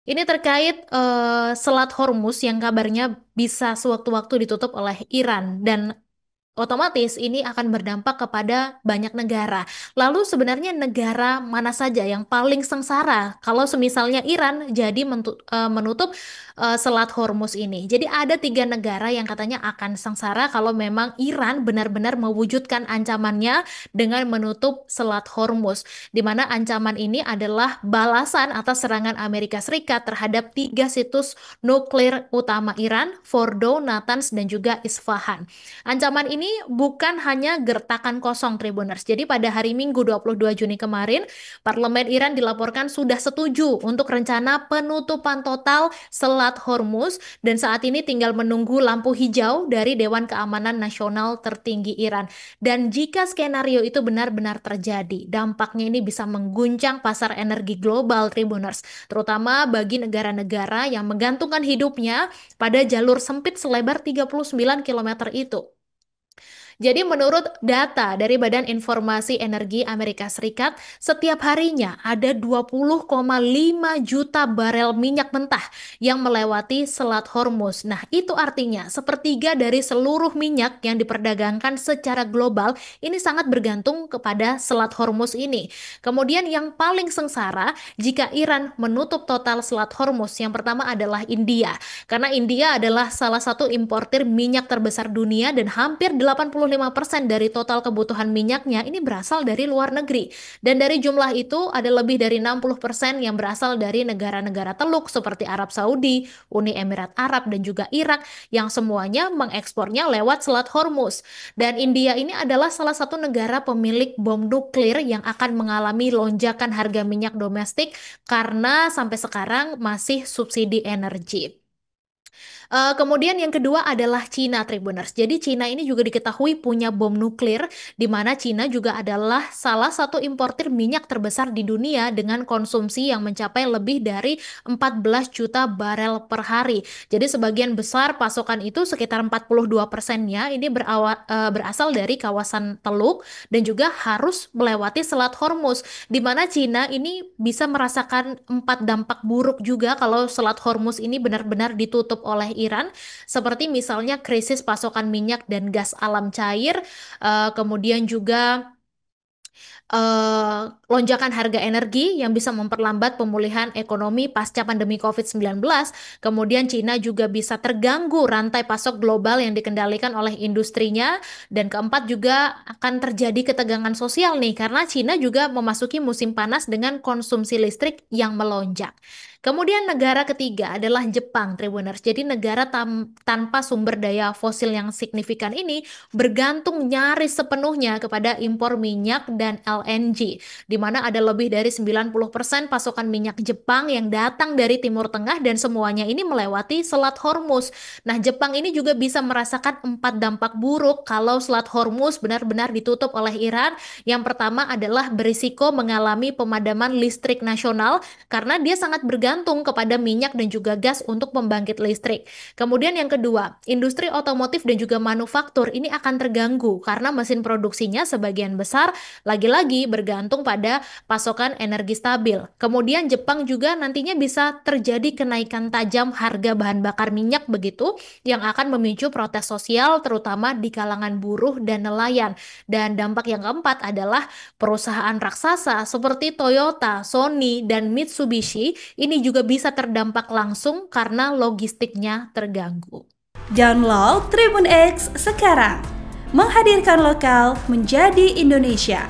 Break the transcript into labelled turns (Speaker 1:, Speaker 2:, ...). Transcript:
Speaker 1: Ini terkait Selat Hormuz yang kabarnya bisa sewaktu-waktu ditutup oleh Iran dan otomatis ini akan berdampak kepada banyak negara. Lalu sebenarnya negara mana saja yang paling sengsara kalau semisalnya Iran jadi menutup Selat Hormuz ini? Jadi ada tiga negara yang katanya akan sengsara kalau memang Iran benar-benar mewujudkan ancamannya dengan menutup Selat Hormuz. Di mana ancaman ini adalah balasan atas serangan Amerika Serikat terhadap tiga situs nuklir utama Iran, Fordo, Natanz, dan juga Isfahan. Ancaman ini bukan hanya gertakan kosong Tribuners. Jadi pada hari Minggu 22 Juni kemarin, Parlemen Iran dilaporkan sudah setuju untuk rencana penutupan total Selat Hormuz dan saat ini tinggal menunggu lampu hijau dari Dewan Keamanan Nasional tertinggi Iran. Dan jika skenario itu benar-benar terjadi, dampaknya ini bisa mengguncang pasar energi global Tribuners, terutama bagi negara-negara yang menggantungkan hidupnya pada jalur sempit selebar 39 kilometer itu. Jadi menurut data dari Badan Informasi Energi Amerika Serikat, setiap harinya ada 20,5 juta barel minyak mentah yang melewati Selat Hormuz. Nah, itu artinya sepertiga dari seluruh minyak yang diperdagangkan secara global ini sangat bergantung kepada Selat Hormuz ini. Kemudian yang paling sengsara jika Iran menutup total Selat Hormuz, yang pertama adalah India. Karena India adalah salah satu importir minyak terbesar dunia dan hampir 85% dari total kebutuhan minyaknya ini berasal dari luar negeri. Dan dari jumlah itu ada lebih dari 60% yang berasal dari negara-negara teluk seperti Arab Saudi, Uni Emirat Arab, dan juga Irak yang semuanya mengekspornya lewat Selat Hormuz. Dan India ini adalah salah satu negara pemilik bom nuklir yang akan mengalami lonjakan harga minyak domestik karena sampai sekarang masih subsidi energi. Kemudian yang kedua adalah Cina Tribuners. Jadi Cina ini juga diketahui punya bom nuklir, di mana Cina juga adalah salah satu importir minyak terbesar di dunia dengan konsumsi yang mencapai lebih dari 14 juta barel per hari. Jadi sebagian besar pasokan itu sekitar 42%-nya ini berasal dari kawasan Teluk dan juga harus melewati Selat Hormuz, di mana Cina ini bisa merasakan empat dampak buruk juga kalau Selat Hormuz ini benar-benar ditutup oleh Iran, seperti misalnya krisis pasokan minyak dan gas alam cair, kemudian juga lonjakan harga energi yang bisa memperlambat pemulihan ekonomi pasca pandemi COVID-19. Kemudian Cina juga bisa terganggu rantai pasok global yang dikendalikan oleh industrinya. Dan keempat juga akan terjadi ketegangan sosial nih, karena Cina juga memasuki musim panas dengan konsumsi listrik yang melonjak. Kemudian negara ketiga adalah Jepang, Tribuners. Jadi negara tanpa sumber daya fosil yang signifikan ini bergantung nyaris sepenuhnya kepada impor minyak dan LNG, di mana ada lebih dari 90% pasokan minyak Jepang yang datang dari Timur Tengah dan semuanya ini melewati Selat Hormuz. Nah, Jepang ini juga bisa merasakan empat dampak buruk kalau Selat Hormuz benar-benar ditutup oleh Iran. Yang pertama adalah berisiko mengalami pemadaman listrik nasional karena dia sangat bergantung kepada minyak dan juga gas untuk pembangkit listrik. Kemudian yang kedua, industri otomotif dan juga manufaktur ini akan terganggu karena mesin produksinya sebagian besar lagi-lagi bergantung pada pasokan energi stabil. Kemudian Jepang juga nantinya bisa terjadi kenaikan tajam harga bahan bakar minyak begitu yang akan memicu protes sosial terutama di kalangan buruh dan nelayan. Dan dampak yang keempat adalah perusahaan raksasa seperti Toyota, Sony, dan Mitsubishi ini juga bisa terdampak langsung karena logistiknya terganggu.
Speaker 2: Download Tribun X sekarang, menghadirkan lokal menjadi Indonesia.